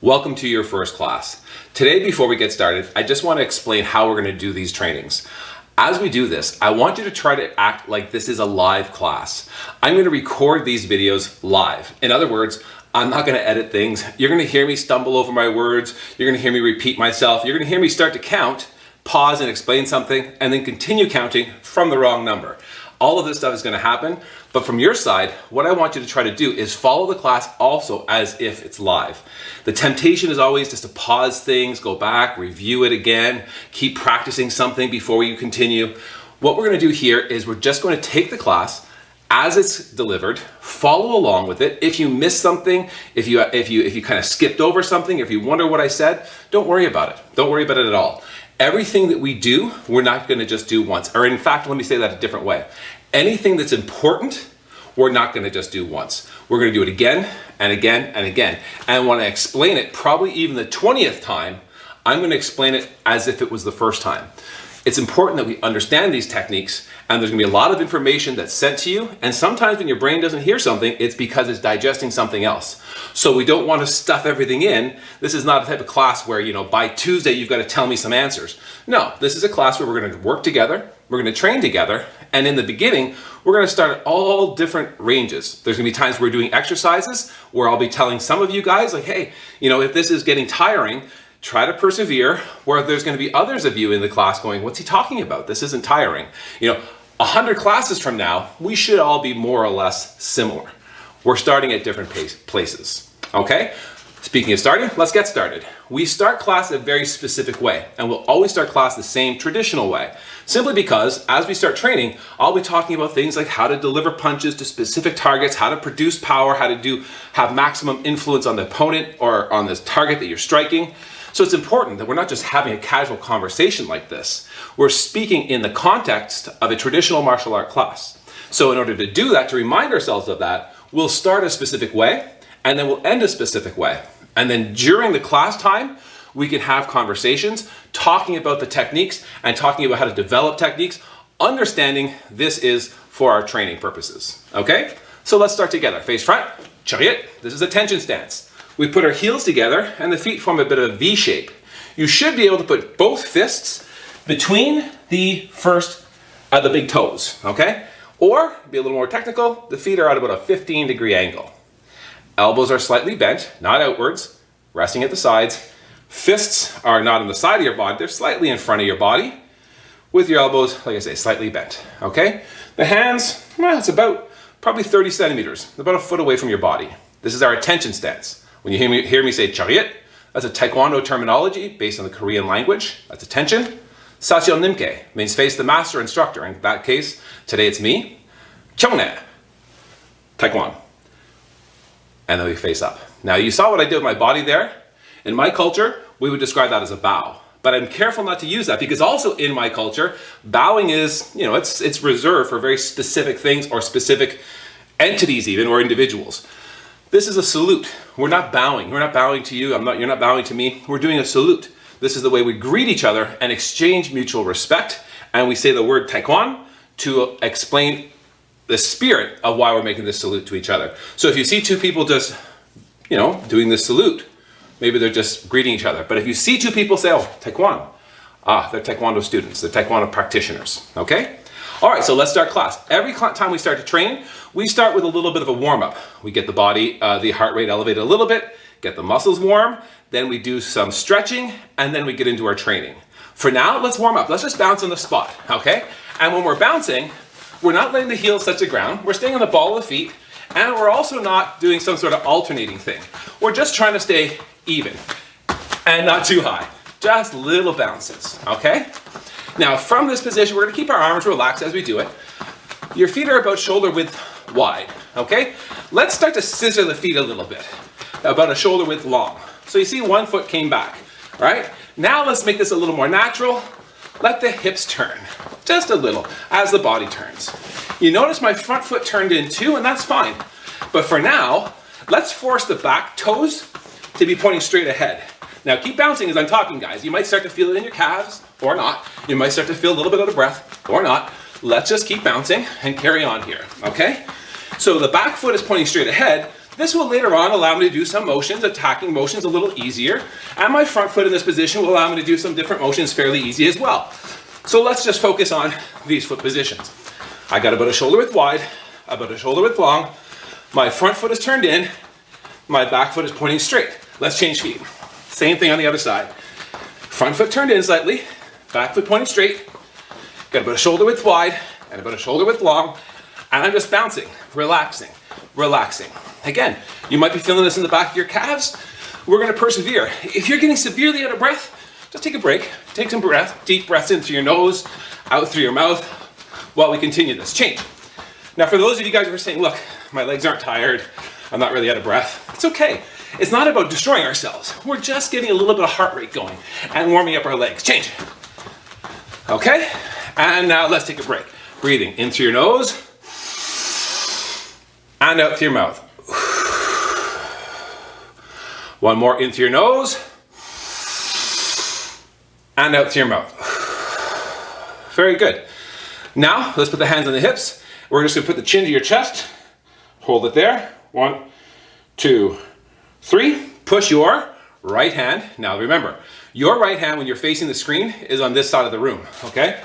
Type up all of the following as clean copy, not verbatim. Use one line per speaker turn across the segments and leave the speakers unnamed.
Welcome to your first class. Today, before we get started, I just want to explain how we're going to do these trainings. As we do this, I want you to try to act like this is a live class. I'm going to record these videos live. In other words, I'm not going to edit things. You're going to hear me stumble over my words. You're going to hear me repeat myself. You're going to hear me start to count, pause and explain something, and then continue counting from the wrong number. All of this stuff is going to happen, but from your side, what I want you to try to do is follow the class also as if it's live. The temptation is always just to pause things, go back, review it again, keep practicing something before you continue. What we're going to do here is we're just going to take the class as it's delivered, follow along with it. If you missed something, if you kind of skipped over something, if you wonder what I said, don't worry about it. Don't worry about it at all. Everything that we do, we're not going to just do once. Or in fact, let me say that a different way. Anything that's important, we're not going to just do once. We're going to do it again and again and again. And when I explain it, probably even the 20th time, I'm going to explain it as if it was the first time. It's important that we understand these techniques, and there's going to be a lot of information that's sent to you, and sometimes when your brain doesn't hear something, it's because it's digesting something else. So we don't want to stuff everything in. This is not a type of class where, by Tuesday you've got to tell me some answers. No, this is a class where we're going to work together, we're going to train together, and in the beginning, we're going to start at all different ranges. There's going to be times we're doing exercises where I'll be telling some of you guys, like, hey, if this is getting tiring, try to persevere, where there's going to be others of you in the class going, what's he talking about? This isn't tiring. 100 classes from now, we should all be more or less similar. We're starting at different places, okay? Speaking of starting, let's get started. We start class a very specific way, and we'll always start class the same traditional way. Simply because, as we start training, I'll be talking about things like how to deliver punches to specific targets, how to produce power, how to have maximum influence on the opponent or on this target that you're striking. So it's important that we're not just having a casual conversation like this. We're speaking in the context of a traditional martial art class. So in order to do that, to remind ourselves of that, we'll start a specific way, and then we'll end a specific way. And then during the class time, we can have conversations talking about the techniques and talking about how to develop techniques, understanding this is for our training purposes. Okay? So let's start together. Face front, chariot. This is a tension stance. We put our heels together and the feet form a bit of a V shape. You should be able to put both fists between the big toes, okay? Or, be a little more technical, the feet are at about a 15-degree angle. Elbows are slightly bent, not outwards, resting at the sides. Fists are not on the side of your body, they're slightly in front of your body, with your elbows, like I say, slightly bent, okay? The hands, it's about probably 30 centimeters, about a foot away from your body. This is our attention stance. When you hear me say chariot, that's a Taekwondo terminology based on the Korean language. That's attention. Sachyo Nimke means face the master instructor. In that case, today it's me. Kyungnae, Taekwondo. And then we face up. Now you saw what I did with my body there. In my culture, we would describe that as a bow. But I'm careful not to use that because also in my culture, bowing is, it's reserved for very specific things or specific entities even, or individuals. This is a salute. We're not bowing. We're not bowing to you. You're not bowing to me. We're doing a salute. This is the way we greet each other and exchange mutual respect. And we say the word taekwondo to explain the spirit of why we're making this salute to each other. So if you see two people just, doing this salute, maybe they're just greeting each other. But if you see two people say, oh, taekwondo, they're taekwondo students, they're taekwondo practitioners, okay? All right, so let's start class. Every time we start to train, we start with a little bit of a warm-up. We get the body, the heart rate elevated a little bit, get the muscles warm, then we do some stretching, and then we get into our training. For now, let's warm up. Let's just bounce on the spot, okay? And when we're bouncing, we're not letting the heels touch the ground. We're staying on the ball of the feet, and we're also not doing some sort of alternating thing. We're just trying to stay even and not too high. Just little bounces, okay? Now, from this position, we're going to keep our arms relaxed as we do it. Your feet are about shoulder width wide, okay? Let's start to scissor the feet a little bit, about a shoulder width long. So you see one foot came back, right? Now let's make this a little more natural. Let the hips turn, just a little, as the body turns. You notice my front foot turned in too, and that's fine. But for now, let's force the back toes to be pointing straight ahead. Now keep bouncing as I'm talking, guys. You might start to feel it in your calves, or not. You might start to feel a little bit out of breath, or not. Let's just keep bouncing and carry on here, okay? So the back foot is pointing straight ahead. This will later on allow me to do some motions, attacking motions a little easier. And my front foot in this position will allow me to do some different motions fairly easy as well. So let's just focus on these foot positions. I got about a shoulder width wide, about a shoulder width long. My front foot is turned in. My back foot is pointing straight. Let's change feet. Same thing on the other side. Front foot turned in slightly, back foot pointing straight. Got about a shoulder width wide and about a shoulder width long. And I'm just bouncing, relaxing, relaxing. Again, you might be feeling this in the back of your calves. We're gonna persevere. If you're getting severely out of breath, just take a break. Take some deep breaths in through your nose, out through your mouth, while we continue this. Change. Now, for those of you guys who are saying, look, my legs aren't tired, I'm not really out of breath, it's okay. It's not about destroying ourselves. We're just getting a little bit of heart rate going and warming up our legs. Change. Okay, and now let's take a break. Breathing in through your nose and out through your mouth. One more in through your nose and out through your mouth. Very good. Now, let's put the hands on the hips. We're just gonna put the chin to your chest. Hold it there. 1, 2, 3. Push your right hand. Now remember, your right hand when you're facing the screen is on this side of the room, okay?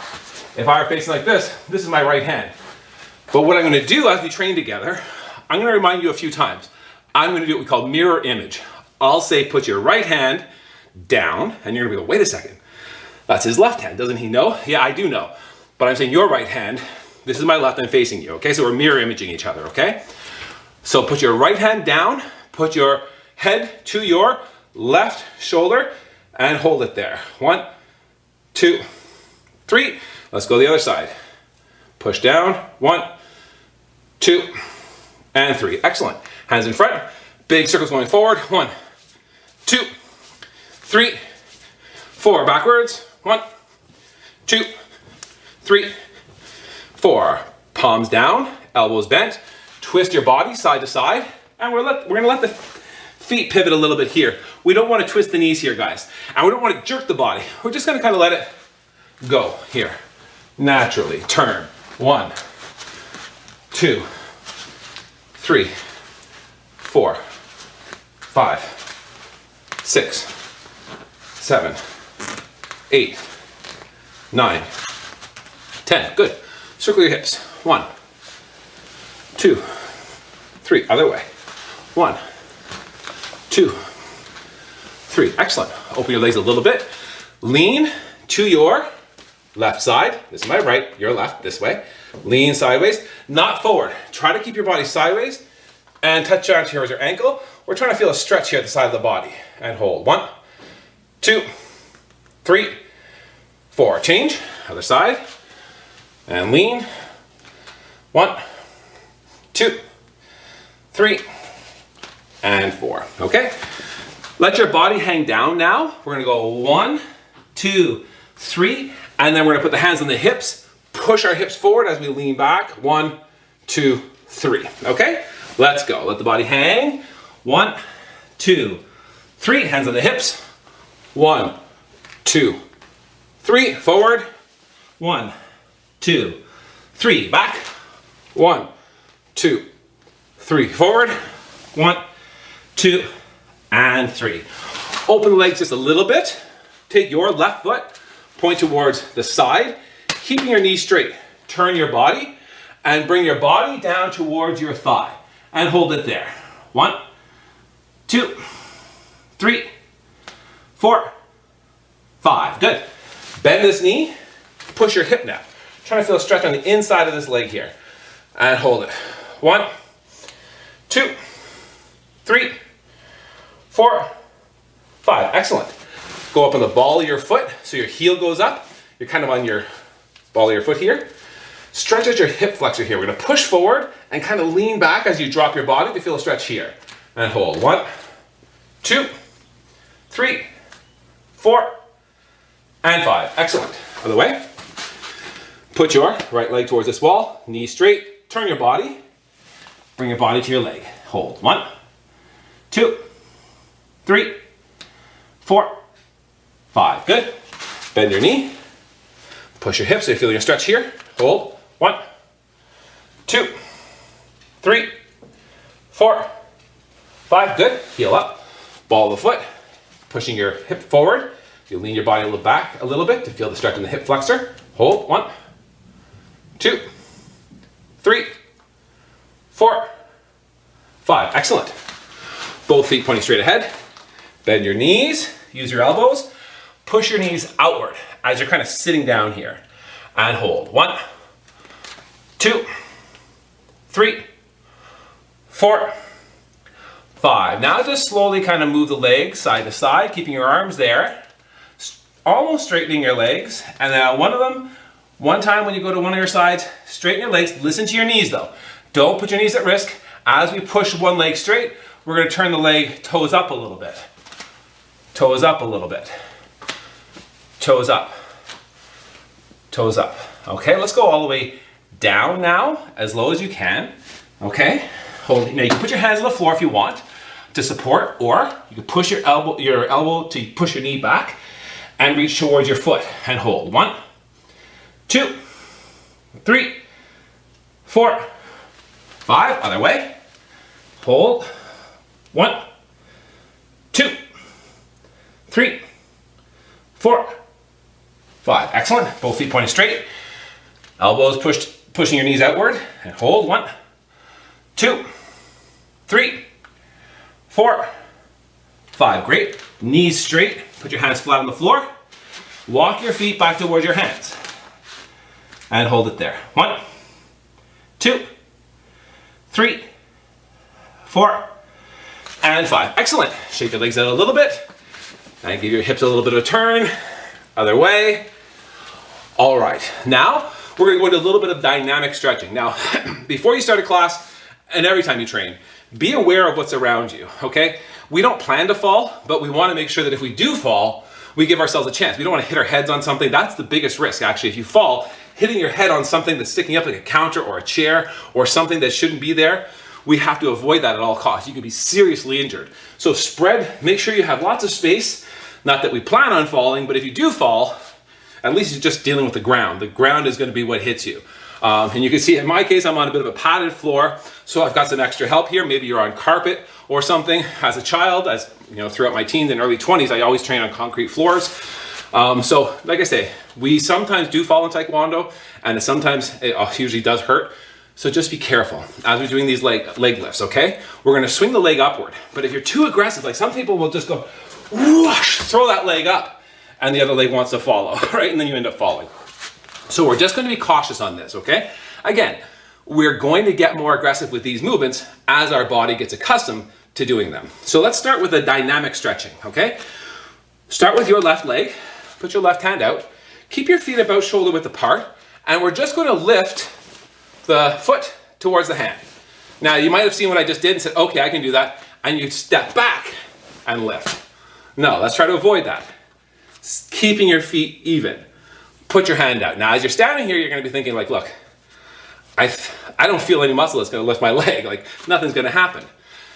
If I were facing like this is my right hand. But what I'm gonna do as we train together, I'm gonna remind you a few times. I'm gonna do what we call mirror image. I'll say put your right hand down, and you're gonna go, wait a second. That's his left hand, doesn't he know? Yeah, I do know. But I'm saying your right hand, this is my left, I'm facing you, okay? So we're mirror imaging each other, okay? So put your right hand down, put your head to your left shoulder, and hold it there. 1, 2, 3. Let's go the other side. Push down, 1, 2, and 3. Excellent. Hands in front, big circles going forward. 1, 2, 3, 4. Backwards. 1, 2, 3, 4. Palms down, elbows bent. Twist your body side to side, and we're gonna let the feet pivot a little bit here. We don't want to twist the knees here, guys, and we don't want to jerk the body. We're just gonna kind of let it go here. Naturally, turn. 1, 2, 3, 4, 5, 6, 7, 8, 9, 10. Good. Circle your hips. 1, 2, 3. Other way. 1, 2, 3. Excellent. Open your legs a little bit. Lean to your left side. This is my right, your left, this way. Lean sideways, not forward. Try to keep your body sideways and touch down towards your ankle. We're trying to feel a stretch here at the side of the body. And hold. 1, 2, 3, 4. Change. Other side. And lean. 1, 2, 3, and 4. Okay? Let your body hang down now. We're gonna go 1, 2, 3, and then we're gonna put the hands on the hips, push our hips forward as we lean back. 1, 2, 3. Okay? Let's go. Let the body hang. 1, 2, 3. Hands on the hips. 1, 2, 3. Forward. 1, 2, 3. Back. 1, 2, 3. Forward. 1, 2, and 3. Open the legs just a little bit. Take your left foot, point towards the side, keeping your knees straight. Turn your body and bring your body down towards your thigh and hold it there. 1, 2, 3, 4, 5. Good. Bend this knee, push your hip now. Trying to feel a stretch on the inside of this leg here. And hold it. 1, 2, 3, 4, 5. Excellent. Go up on the ball of your foot so your heel goes up. You're kind of on your ball of your foot here. Stretch out your hip flexor here. We're going to push forward and kind of lean back as you drop your body to feel a stretch here. And hold. 1, 2, 3, 4, and 5. Excellent. Other way. Put your right leg towards this wall, knees straight, turn your body, bring your body to your leg. Hold. 1, 2, 3, 4, 5. Good. Bend your knee, push your hips so you're feeling a stretch here. Hold. 1, 2, 3, 4, 5, good. Heel up, ball of the foot, pushing your hip forward. You lean your body a little back a little bit to feel the stretch in the hip flexor. Hold, 1, 2, 3, 4, 5. Excellent. Both feet pointing straight ahead. Bend your knees, use your elbows. Push your knees outward as you're kind of sitting down here. And hold. 1, 2, 3, 4, 5. Now just slowly kind of move the legs side to side, keeping your arms there. Almost straightening your legs. And now one time when you go to one of your sides, straighten your legs. Listen to your knees though. Don't put your knees at risk. As we push one leg straight, we're going to turn the leg toes up a little bit. Toes up a little bit. Toes up. Toes up. Okay, let's go all the way down now, as low as you can. Okay, hold. Now you can put your hands on the floor if you want to support, or you can push your elbow to push your knee back and reach towards your foot and hold. 1, 2, 3, 4, 5. Other way. Hold. 1, 2, 3, 4, 5. Excellent. Both feet pointing straight. Elbows pushing your knees outward. And hold. 1, 2, 3, 4, 5. Great. Knees straight. Put your hands flat on the floor. Walk your feet back towards your hands. And hold it there. 1, 2, 3, 4, and 5. Excellent. Shake your legs out a little bit. And give your hips a little bit of a turn. Other way. All right. Now, we're going to go into a little bit of dynamic stretching. Now, before you start a class, and every time you train, be aware of what's around you, okay? We don't plan to fall, but we want to make sure that if we do fall, we give ourselves a chance. We don't want to hit our heads on something. That's the biggest risk, actually. If you fall, hitting your head on something that's sticking up like a counter or a chair or something that shouldn't be there, we have to avoid that at all costs. You could be seriously injured. So spread, make sure you have lots of space. Not that we plan on falling, but if you do fall, at least you're just dealing with the ground. The ground is going to be what hits you. And you can see in my case, I'm on a bit of a padded floor, so I've got some extra help here. Maybe you're on carpet or something. As a child, as you know, throughout my teens and early 20s, I always train on concrete floors. So like I say, we sometimes do fall in Taekwondo, and sometimes it usually does hurt. So just be careful as we're doing these leg lifts, okay? We're gonna swing the leg upward, but if you're too aggressive, like some people will just go, whoosh, throw that leg up, and the other leg wants to follow, right? And then you end up falling. So we're just gonna be cautious on this, okay? Again, we're going to get more aggressive with these movements as our body gets accustomed to doing them. So let's start with the dynamic stretching, okay? Start with your left leg, put your left hand out, keep your feet about shoulder width apart, and we're just gonna lift the foot towards the hand. Now you might have seen what I just did and said, okay, I can do that, and you step back and lift. No, let's try to avoid that. Keeping your feet even. Put your hand out. Now as you're standing here, you're gonna be thinking like, look, I don't feel any muscle that's gonna lift my leg, like nothing's gonna happen.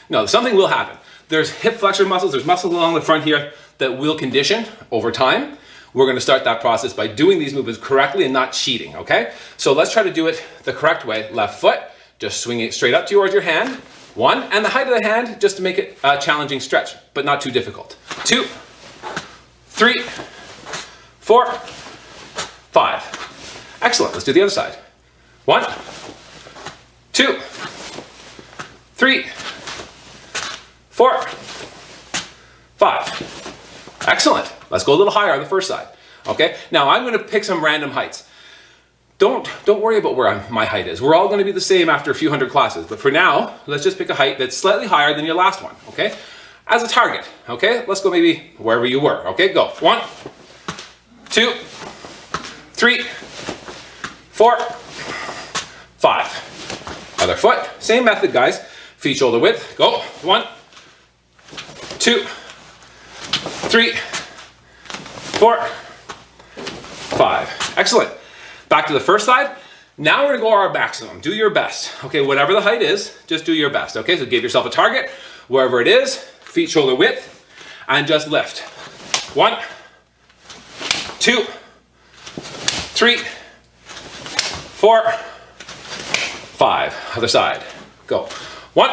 No, something will happen. There's hip flexor muscles, there's muscles along the front here that will condition over time. We're gonna start that process by doing these movements correctly and not cheating, okay? So let's try to do it the correct way. Left foot, just swing it straight up towards your hand. 1, and the height of the hand, just to make it a challenging stretch, but not too difficult. 2, 3, 4, 5. Excellent, let's do the other side. 1, 2, 3, 4, 5. Excellent. Let's go a little higher on the first side. Okay. Now I'm going to pick some random heights. Don't worry about where my height is. We're all going to be the same after a few hundred classes. But for now, let's just pick a height that's slightly higher than your last one. Okay. As a target. Okay. Let's go maybe wherever you were. Okay. Go. 1, 2, 3, 4, 5. Other foot. Same method, guys. Feet shoulder width. Go. 1, 2, 3, 4, 5. Excellent. Back to the first side. Now we're gonna go our maximum. Do your best. Okay, whatever the height is, just do your best. Okay, so give yourself a target, wherever it is, feet shoulder width, and just lift. 1, 2, 3, 4, 5. Other side. Go. 1,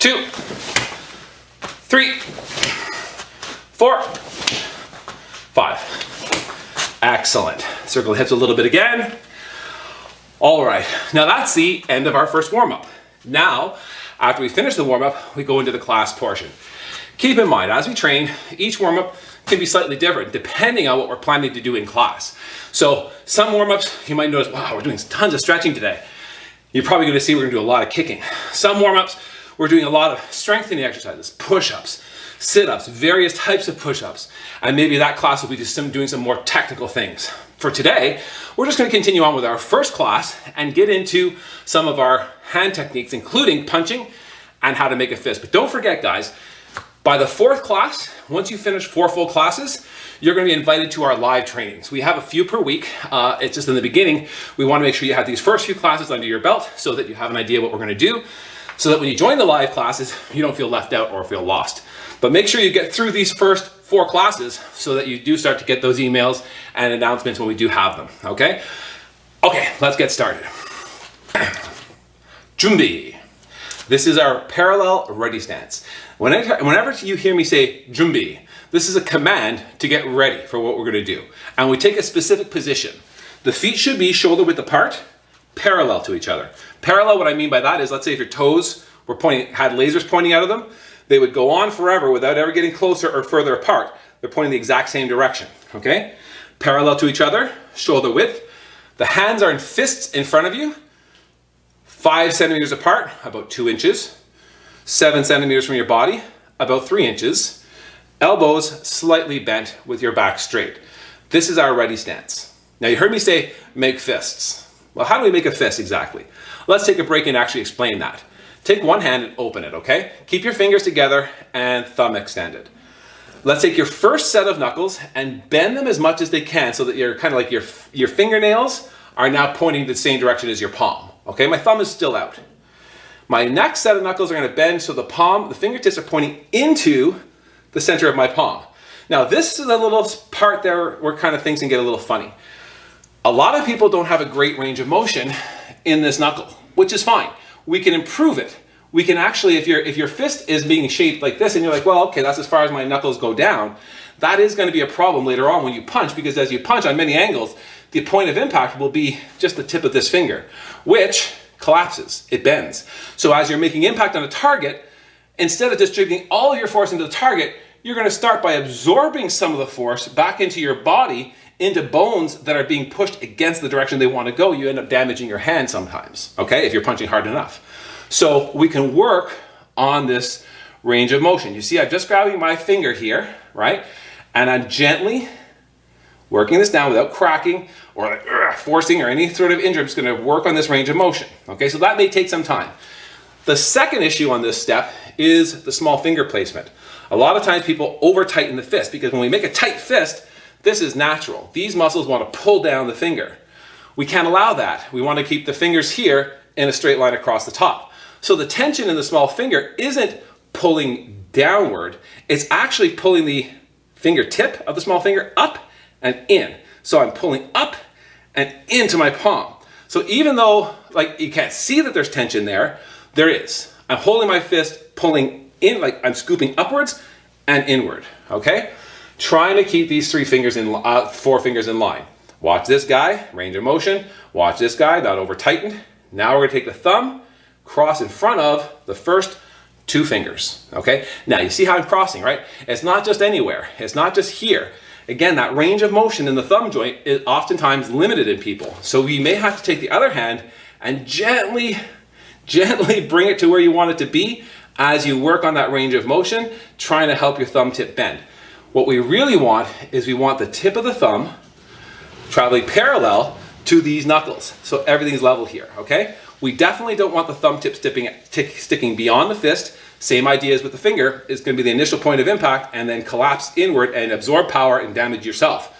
2, 3, 4, 5. Excellent. Circle the hips a little bit again. All right, now that's the end of our first warm-up. Now, after we finish the warm-up, we go into the class portion. Keep in mind, as we train, each warm-up can be slightly different depending on what we're planning to do in class. So some warm-ups, you might notice, wow, we're doing tons of stretching today. You're probably gonna see we're gonna do a lot of kicking. Some warm-ups, we're doing a lot of strengthening exercises, push-ups, sit-ups, various types of push-ups. And maybe that class will be just doing some more technical things. For today, we're just gonna continue on with our first class and get into some of our hand techniques, including punching and how to make a fist. But don't forget, guys, by the fourth class, once you finish 4 full classes, you're gonna be invited to our live trainings. We have a few per week. It's just in the beginning, we wanna make sure you have these first few classes under your belt so that you have an idea what we're gonna do, so that when you join the live classes, you don't feel left out or feel lost. But make sure you get through these first 4 classes so that you do start to get those emails and announcements when we do have them, okay? Okay, let's get started. Jumbi. This is our parallel ready stance. Whenever you hear me say jumbi, this is a command to get ready for what we're gonna do. And we take a specific position. The feet should be shoulder width apart, parallel to each other. Parallel, what I mean by that is, let's say if your toes were had lasers pointing out of them, they would go on forever without ever getting closer or further apart. They're pointing the exact same direction, okay? Parallel to each other, shoulder width. The hands are in fists in front of you, 5 centimeters apart, about 2 inches. 7 centimeters from your body, about 3 inches. Elbows slightly bent with your back straight. This is our ready stance. Now you heard me say make fists. Well, how do we make a fist exactly? Let's take a break and actually explain that. Take one hand and open it, okay? Keep your fingers together and thumb extended. Let's take your first set of knuckles and bend them as much as they can so that you're kind of like your fingernails are now pointing the same direction as your palm, okay? My thumb is still out. My next set of knuckles are gonna bend so the fingertips are pointing into the center of my palm. Now this is a little part there where kind of things can get a little funny. A lot of people don't have a great range of motion in this knuckle, which is fine. We can improve it. We can actually, if your fist is being shaped like this and you're like, well, okay, that's as far as my knuckles go down, that is gonna be a problem later on when you punch, because as you punch on many angles, the point of impact will be just the tip of this finger, which collapses, it bends. So as you're making impact on a target, instead of distributing all your force into the target, you're gonna start by absorbing some of the force back into your body, into bones that are being pushed against the direction they want to go. You end up damaging your hand sometimes, okay, if you're punching hard enough. So we can work on this range of motion. You see, I'm just grabbing my finger here, right? And I'm gently working this down without cracking or like forcing or any sort of injury. I'm just going to work on this range of motion, okay? So that may take some time. The second issue on this step is the small finger placement. A lot of times people over tighten the fist, because when we make a tight fist, this is natural. These muscles want to pull down the finger. We can't allow that. We want to keep the fingers here in a straight line across the top. So the tension in the small finger isn't pulling downward, it's actually pulling the fingertip of the small finger up and in. So I'm pulling up and into my palm. So even though like you can't see that there's tension there, there is. I'm holding my fist, pulling in, like I'm scooping upwards and inward, okay? Trying to keep these 4 fingers in line. Watch this guy, range of motion. Watch this guy, not over tightened. Now we're gonna take the thumb, cross in front of the first 2 fingers, okay? Now you see how I'm crossing, right? It's not just anywhere, it's not just here. Again, that range of motion in the thumb joint is oftentimes limited in people. So we may have to take the other hand and gently bring it to where you want it to be as you work on that range of motion, trying to help your thumb tip bend. What we really want is we want the tip of the thumb traveling parallel to these knuckles. So everything's level here, okay? We definitely don't want the thumb tip sticking beyond the fist. Same idea as with the finger. It's gonna be the initial point of impact and then collapse inward and absorb power and damage yourself.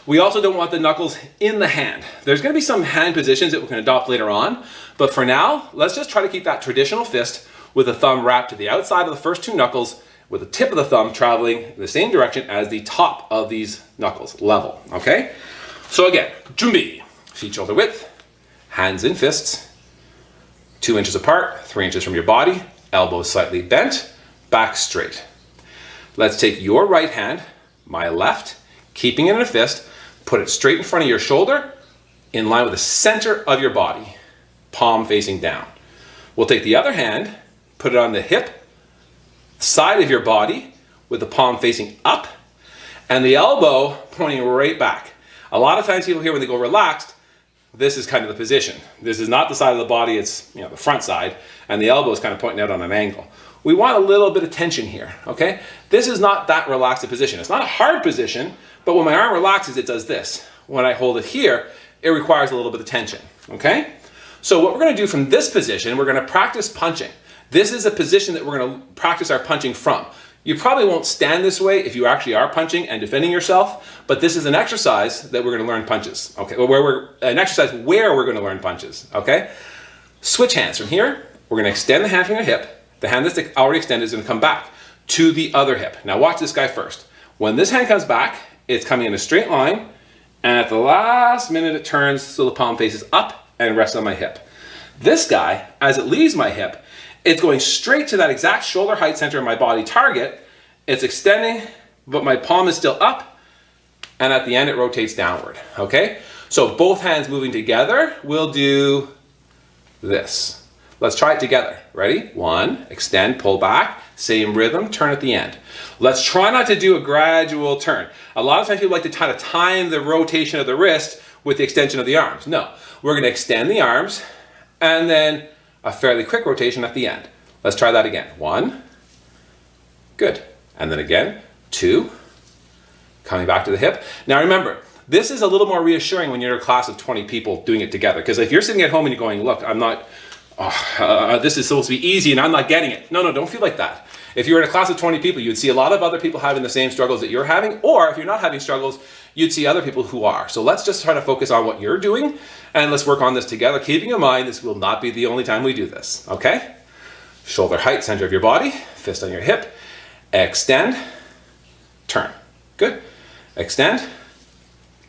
We also don't want the knuckles in the hand. There's gonna be some hand positions that we can adopt later on, but for now, let's just try to keep that traditional fist with the thumb wrapped to the outside of the first 2 knuckles, with the tip of the thumb traveling in the same direction as the top of these knuckles, level, okay? So again, jumbi, feet shoulder width, hands in fists, 2 inches apart, 3 inches from your body, elbows slightly bent, back straight. Let's take your right hand, my left, keeping it in a fist, put it straight in front of your shoulder, in line with the center of your body, palm facing down. We'll take the other hand, put it on the hip, side of your body, with the palm facing up, and the elbow pointing right back. A lot of times people here, when they go relaxed, this is kind of the position. This is not the side of the body, it's the front side, and the elbow is kind of pointing out on an angle. We want a little bit of tension here, okay? This is not that relaxed a position. It's not a hard position, but when my arm relaxes, it does this. When I hold it here, it requires a little bit of tension, okay? So what we're gonna do from this position, we're gonna practice punching. This is a position that we're gonna practice our punching from. You probably won't stand this way if you actually are punching and defending yourself, but this is an exercise that we're gonna learn punches, okay? An exercise where we're gonna learn punches, okay? Switch hands. From here, we're gonna extend the hand from your hip. The hand that's already extended is gonna come back to the other hip. Now watch this guy first. When this hand comes back, it's coming in a straight line, and at the last minute it turns so the palm faces up and rests on my hip. This guy, as it leaves my hip, it's going straight to that exact shoulder height center of my body target. It's extending, but my palm is still up, and at the end it rotates downward, okay? So both hands moving together, we'll do this. Let's try it together. Ready? 1, extend, pull back, same rhythm, turn at the end. Let's try not to do a gradual turn. A lot of times people like to try to time the rotation of the wrist with the extension of the arms. No, we're gonna extend the arms and then a fairly quick rotation at the end. Let's try that again. 1, good. And then again, 2, coming back to the hip. Now remember, this is a little more reassuring when you're in a class of 20 people doing it together. Because if you're sitting at home and you're going, look, this is supposed to be easy and I'm not getting it. No, don't feel like that. If you're in a class of 20 people, you'd see a lot of other people having the same struggles that you're having, or if you're not having struggles, you'd see other people who are. So let's just try to focus on what you're doing and let's work on this together, keeping in mind this will not be the only time we do this, okay? Shoulder height, center of your body, fist on your hip, extend, turn. Good. Extend,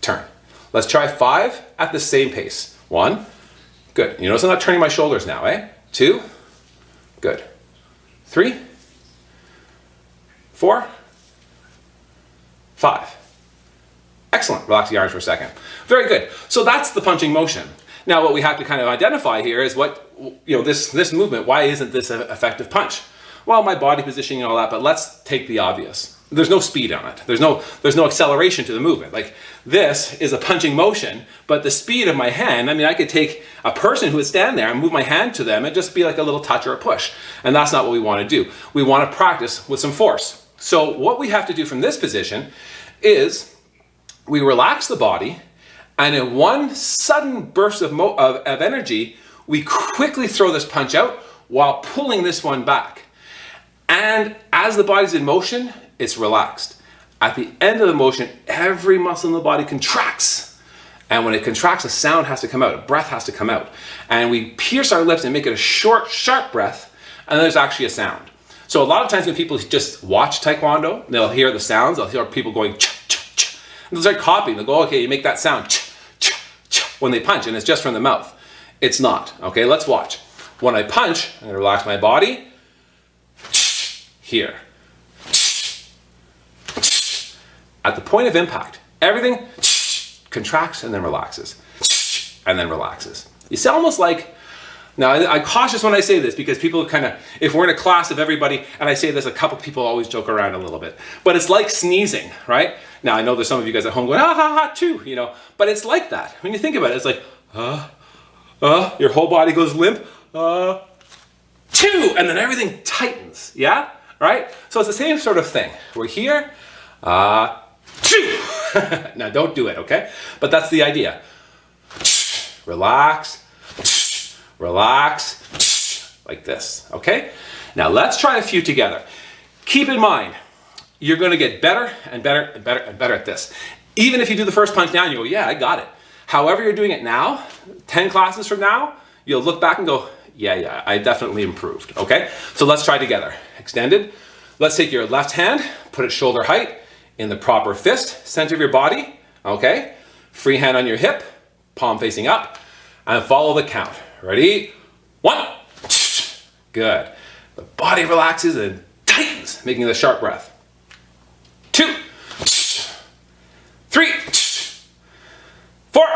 turn. Let's try 5 at the same pace. 1, good. You notice I'm not turning my shoulders now, eh? 2, good. 3, 4, 5. Excellent. Relax the arms for a second. Very good. So that's the punching motion. Now what we have to kind of identify here is this movement, why isn't this an effective punch? Well, my body positioning and all that, but let's take the obvious. There's no speed on it. There's no acceleration to the movement. Like, this is a punching motion, but the speed of my hand, I mean, I could take a person who would stand there and move my hand to them and just be like a little touch or a push. And that's not what we want to do. We want to practice with some force. So what we have to do from this position is we relax the body, and in one sudden burst of energy, we quickly throw this punch out while pulling this one back. And as the body's in motion, it's relaxed. At the end of the motion, every muscle in the body contracts. And when it contracts, a sound has to come out, a breath has to come out. And we pierce our lips and make it a short, sharp breath, and there's actually a sound. So a lot of times when people just watch Taekwondo, they'll hear the sounds, they'll hear people going ch, ch, ch. And they'll start copying, they'll go, okay, you make that sound ch, ch, ch, when they punch, and it's just from the mouth. It's not, okay? Let's watch. When I punch, I'm gonna relax my body, here. At the point of impact, everything contracts and then relaxes, and then relaxes. It's almost like, now I'm cautious when I say this because people kind of, if we're in a class of everybody, and I say this, a couple people always joke around a little bit, but it's like sneezing, right? Now I know there's some of you guys at home going, ah, ha, ha, choo, but it's like that. When you think about it, it's like, your whole body goes limp, choo, and then everything tightens, yeah? Right? So it's the same sort of thing. We're here, choo. Now don't do it, okay? But that's the idea. Relax, relax, like this, okay? Now let's try a few together. Keep in mind, you're gonna get better and better and better and better at this. Even if you do the first punch now and you go, yeah, I got it. However you're doing it now, 10 classes from now, you'll look back and go, yeah, I definitely improved, okay? So let's try together. Extended. Let's take your left hand, put it shoulder height in the proper fist, center of your body, okay? Free hand on your hip, palm facing up, and follow the count. Ready? 1, good. The body relaxes and tightens, making the sharp breath. 2, 3, 4,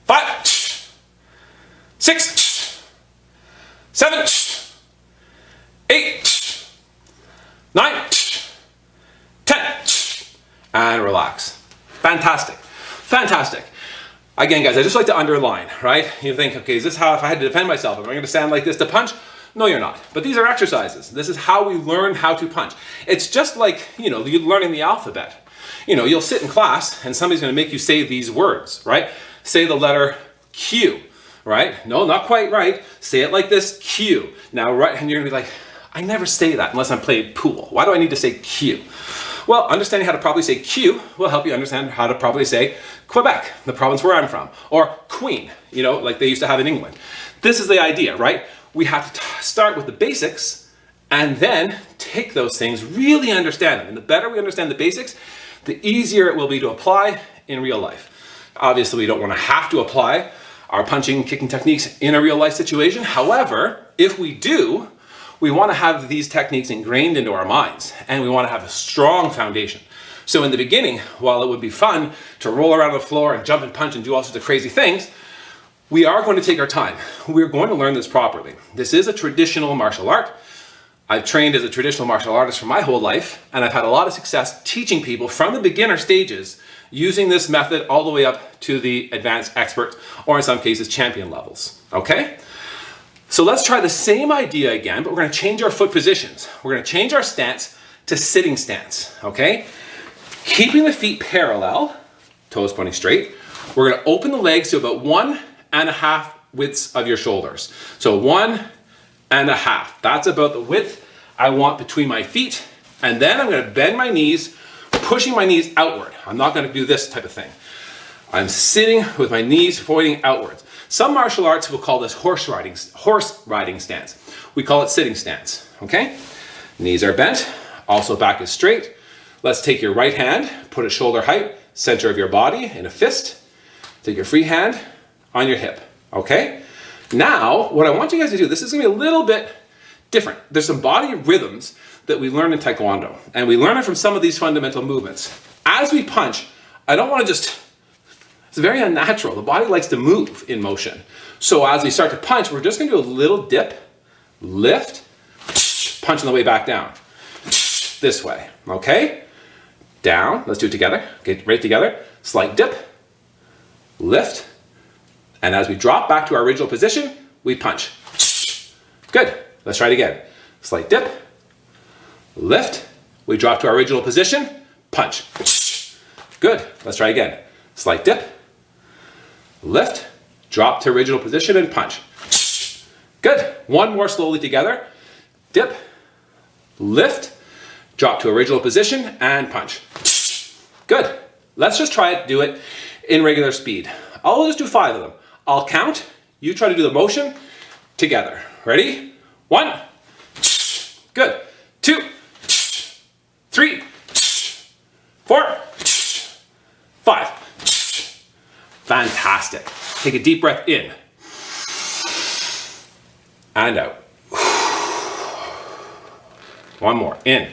5, 6, 7, 8, 9, 10, and relax. Fantastic. Fantastic. Again, guys, I just like to underline, right? You think, okay, is this how, if I had to defend myself, am I going to stand like this to punch? No, you're not. But these are exercises. This is how we learn how to punch. It's just like, you're learning the alphabet. You'll sit in class and somebody's going to make you say these words, right? Say the letter Q, right? No, not quite right. Say it like this, Q. Now, right, and you're going to be like, I never say that unless I'm playing pool. Why do I need to say Q? Well, understanding how to properly say Q will help you understand how to properly say Quebec, the province where I'm from, or Queen, like they used to have in England. This is the idea, right? We have to start with the basics and then take those things, really understand them. And the better we understand the basics, the easier it will be to apply in real life. Obviously, we don't want to have to apply our punching and kicking techniques in a real life situation. However, if we do, we want to have these techniques ingrained into our minds, and we want to have a strong foundation. So in the beginning, while it would be fun to roll around the floor and jump and punch and do all sorts of crazy things, we are going to take our time. We're going to learn this properly. This is a traditional martial art. I've trained as a traditional martial artist for my whole life, and I've had a lot of success teaching people from the beginner stages using this method all the way up to the advanced expert, or in some cases, champion levels, okay? So let's try the same idea again, but we're going to change our foot positions. We're going to change our stance to sitting stance, okay? Keeping the feet parallel, toes pointing straight. We're going to open the legs to about 1.5 widths of your shoulders. So 1.5. That's about the width I want between my feet. And then I'm going to bend my knees, pushing my knees outward. I'm not going to do this type of thing. I'm sitting with my knees pointing outwards. Some martial arts will call this horse riding stance. We call it sitting stance, okay? Knees are bent, also back is straight. Let's take your right hand, put it shoulder height, center of your body in a fist. Take your free hand on your hip, okay? Now, what I want you guys to do, this is gonna be a little bit different. There's some body rhythms that we learn in Taekwondo, and we learn it from some of these fundamental movements. As we punch, I don't wanna just, it's very unnatural. The body likes to move in motion. So as we start to punch, we're just gonna do a little dip, lift, punch on the way back down. This way, okay? Down, let's do it together. Get right together. Slight dip, lift, and as we drop back to our original position, we punch. Good, let's try it again. Slight dip, lift, we drop to our original position, punch. Good, let's try again. Slight dip, lift, drop to original position and punch. Good, one more slowly together. Dip, lift, drop to original position and punch. Good, let's just try it, do it in regular speed. I'll just do 5 of them. I'll count, you try to do the motion together. Ready? 1, good, 2, 3, 4, 5. Fantastic. Take a deep breath in and out. One more, in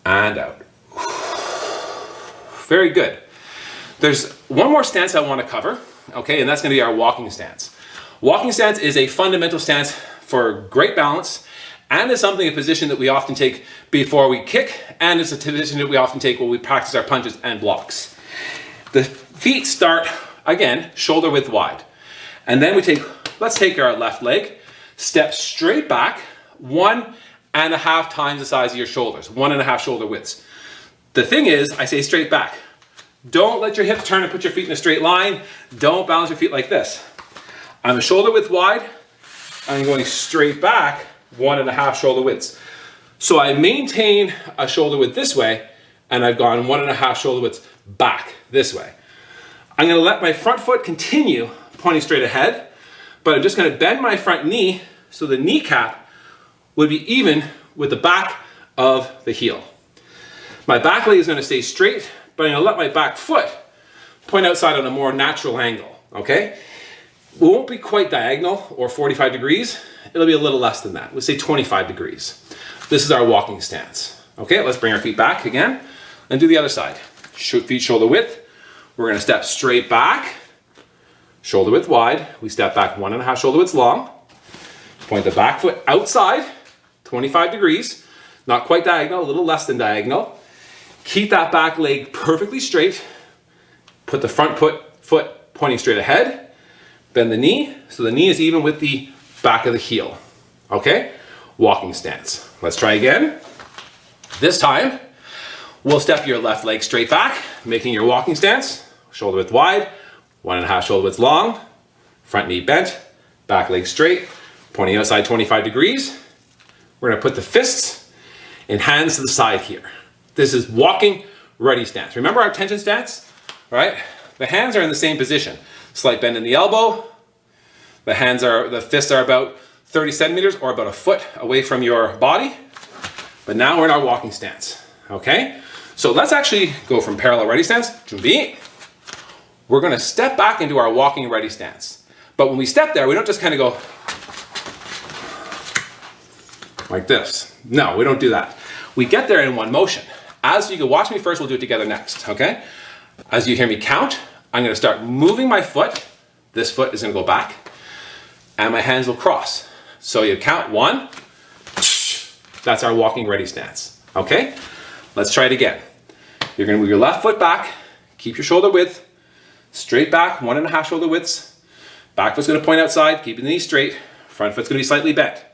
and out. Very good. There's one more stance I want to cover, okay, and that's going to be our walking stance. Walking stance is a fundamental stance for great balance, and is a position that we often take before we kick, and it's a position that we often take when we practice our punches and blocks. The feet start, again, shoulder width wide. And then let's take our left leg, step straight back, 1.5 times the size of your shoulders, 1.5 shoulder widths. The thing is, I say straight back. Don't let your hips turn and put your feet in a straight line. Don't balance your feet like this. I'm a shoulder width wide. I'm going straight back, 1.5 shoulder widths. So I maintain a shoulder width this way, and I've gone 1.5 shoulder widths back this way. I'm going to let my front foot continue pointing straight ahead, but I'm just going to bend my front knee so the kneecap would be even with the back of the heel. My back leg is going to stay straight, but I'm going to let my back foot point outside on a more natural angle, okay? We won't be quite diagonal or 45 degrees. It'll be a little less than that. We'll say 25 degrees. This is our walking stance. Okay, let's bring our feet back again and do the other side. Feet shoulder width. We're gonna step straight back, shoulder width wide. We step back 1.5 shoulder widths long. Point the back foot outside, 25 degrees. Not quite diagonal, a little less than diagonal. Keep that back leg perfectly straight. Put the front foot pointing straight ahead. Bend the knee, so the knee is even with the back of the heel. Okay? Walking stance. Let's try again. This time, we'll step your left leg straight back, making your walking stance. Shoulder width wide, 1.5 shoulder widths long. Front knee bent, back leg straight, pointing outside 25 degrees. We're gonna put the fists and hands to the side here. This is walking ready stance. Remember our tension stance, right? The hands are in the same position. Slight bend in the elbow. The fists are about 30 centimeters or about a foot away from your body. But now we're in our walking stance, okay? So let's actually go from parallel ready stance, 준비. We're gonna step back into our walking ready stance. But when we step there, we don't just kind of go like this. No, we don't do that. We get there in one motion. As you can watch me first, we'll do it together next, okay? As you hear me count, I'm gonna start moving my foot. This foot is gonna go back, and my hands will cross. So you count 1, that's our walking ready stance, okay? Let's try it again. You're gonna move your left foot back, keep your shoulder width, straight back, 1.5 shoulder widths. Back foot's gonna point outside, keeping the knee straight. Front foot's gonna be slightly bent.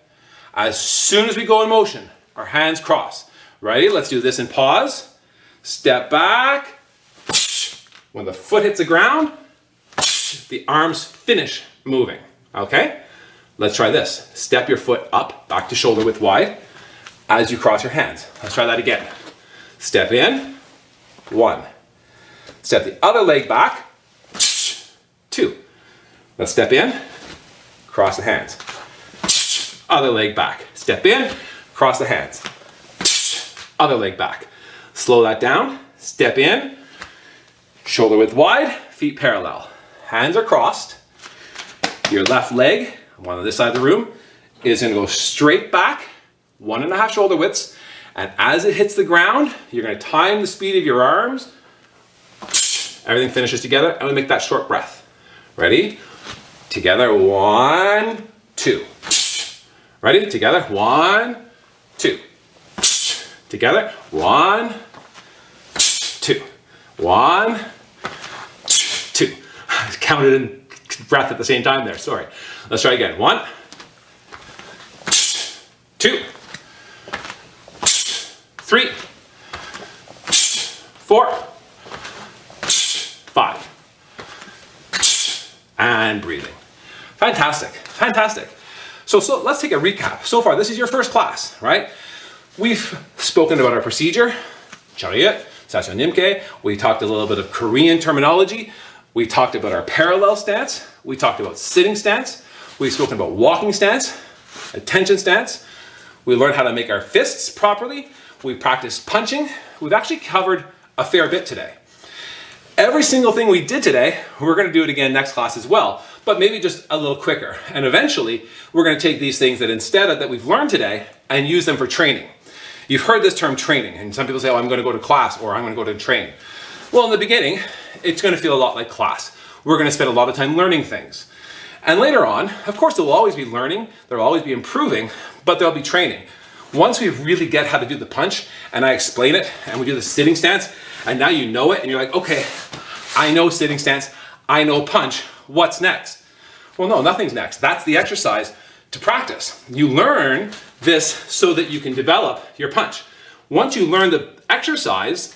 As soon as we go in motion, our hands cross. Ready? Let's do this in pause. Step back. When the foot hits the ground, the arms finish moving, okay? Let's try this. Step your foot up, back to shoulder width wide, as you cross your hands. Let's try that again. Step in, 1. Step the other leg back, 2. Let's step in, cross the hands. Other leg back. Step in, cross the hands. Other leg back. Slow that down. Step in, shoulder width wide, feet parallel. Hands are crossed. Your left leg, one on this side of the room, is gonna go straight back, 1.5 shoulder widths, and as it hits the ground, you're gonna time the speed of your arms. Everything finishes together, and we make that short breath. Ready? Together, 1, 2. Ready? Together, 1, 2. Together, 1, 2. 1, 2. I counted in breath at the same time there, sorry. Let's try again. 1, 2, 3, 4, 5. And breathing. Fantastic, fantastic. So let's take a recap. So far, this is your first class, right? We've spoken about our procedure, chariot, sasonimke. We talked a little bit of Korean terminology. We talked about our parallel stance. We talked about sitting stance. We've spoken about walking stance, attention stance. We learned how to make our fists properly. We practiced punching. We've actually covered a fair bit today. Every single thing we did today, we're gonna do it again next class as well, but maybe just a little quicker. And eventually, we're gonna take these things that we've learned today and use them for training. You've heard this term training, and some people say, oh, I'm gonna go to class or I'm gonna go to train. Well, in the beginning, it's gonna feel a lot like class. We're gonna spend a lot of time learning things. And later on, of course, there'll always be learning, there'll always be improving, but there'll be training. Once we really get how to do the punch, and I explain it, and we do the sitting stance, and now you know it, and you're like, okay, I know sitting stance, I know punch, what's next? Well, no, nothing's next. That's the exercise to practice. You learn this so that you can develop your punch. Once you learn the exercise,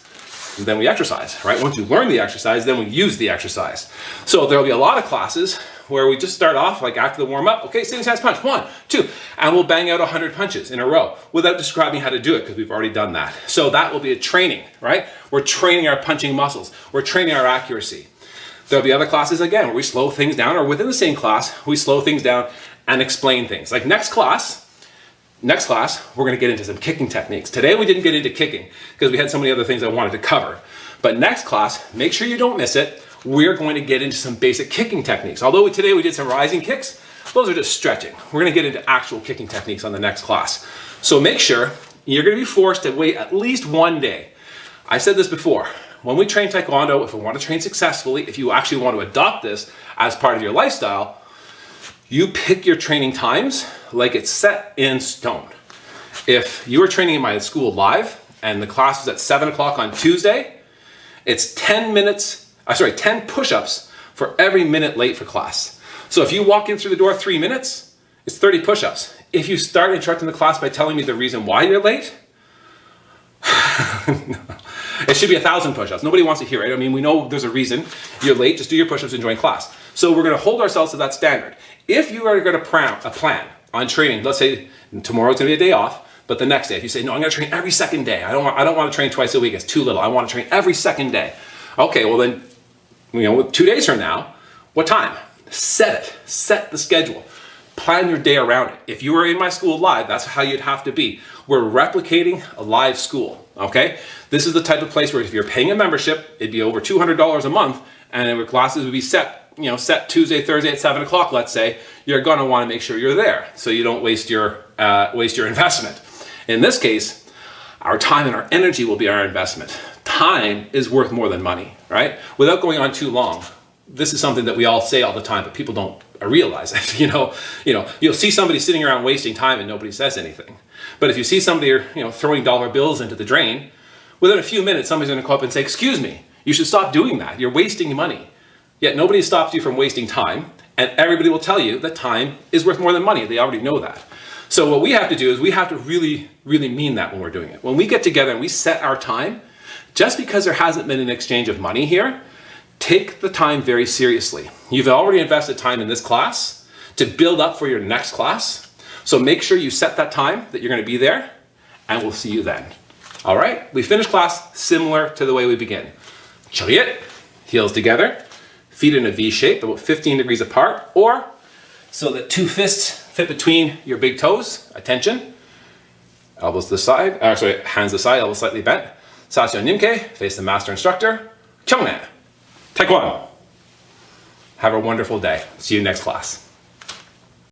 then we exercise, right? Once you learn the exercise, then we use the exercise. So there'll be a lot of classes where we just start off like after the warm up, okay, sitting stance punch, 1, 2, and we'll bang out 100 punches in a row without describing how to do it because we've already done that. So that will be a training, right? We're training our punching muscles. We're training our accuracy. There'll be other classes again where we slow things down, or within the same class, we slow things down and explain things. Like next class, we're gonna get into some kicking techniques. Today we didn't get into kicking because we had so many other things I wanted to cover. But next class, make sure you don't miss it. we're going to get into some basic kicking techniques. Although today we did some rising kicks, those are just stretching. We're going to get into actual kicking techniques on the next class. So make sure you're going to be forced to wait at least one day. I said this before, when we train Taekwondo, if we want to train successfully, if you actually want to adopt this as part of your lifestyle, you pick your training times like it's set in stone. If you were training in my school live and the class was at 7 o'clock on Tuesday, it's 10 push-ups for every minute late for class. So if you walk in through the door 3 minutes, it's 30 push-ups. If you start interrupting the class by telling me the reason why you're late, it should be 1,000 push-ups. Nobody wants to hear it. I mean, we know there's a reason you're late. Just do your push-ups and join class. So we're going to hold ourselves to that standard. If you are going to plan on training, let's say tomorrow's going to be a day off, but the next day, if you say, no, I'm going to train every second day. I don't want to train twice a week. It's too little. I want to train every second day. Okay, well then, 2 days from now, what time? Set it. Set the schedule. Plan your day around it. If you were in my school live, that's how you'd have to be. We're replicating a live school, okay? This is the type of place where if you're paying a membership, it'd be over $200 a month, and your classes would be set Tuesday, Thursday at 7 o'clock, let's say. You're gonna wanna make sure you're there so you don't waste your investment. In this case, our time and our energy will be our investment. Time is worth more than money, right? Without going on too long, this is something that we all say all the time, but people don't realize it. You'll see somebody sitting around wasting time and nobody says anything. But if you see somebody, throwing dollar bills into the drain, within a few minutes, somebody's going to come up and say, "Excuse me, you should stop doing that. You're wasting money." Yet nobody stops you from wasting time, and everybody will tell you that time is worth more than money. They already know that. So what we have to do is we have to really, really mean that when we're doing it. When we get together and we set our time, just because there hasn't been an exchange of money here, take the time very seriously. You've already invested time in this class to build up for your next class. So make sure you set that time that you're going to be there, and we'll see you then. All right, we finish class similar to the way we begin. Chariot, heels together, feet in a V shape, about 15 degrees apart, or so that 2 fists fit between your big toes. Attention. Elbows to the side, hands to the side, elbows slightly bent. Sasyo Nimke, face the master instructor. Kyungnae, Taekwondo. Have a wonderful day. See you next class.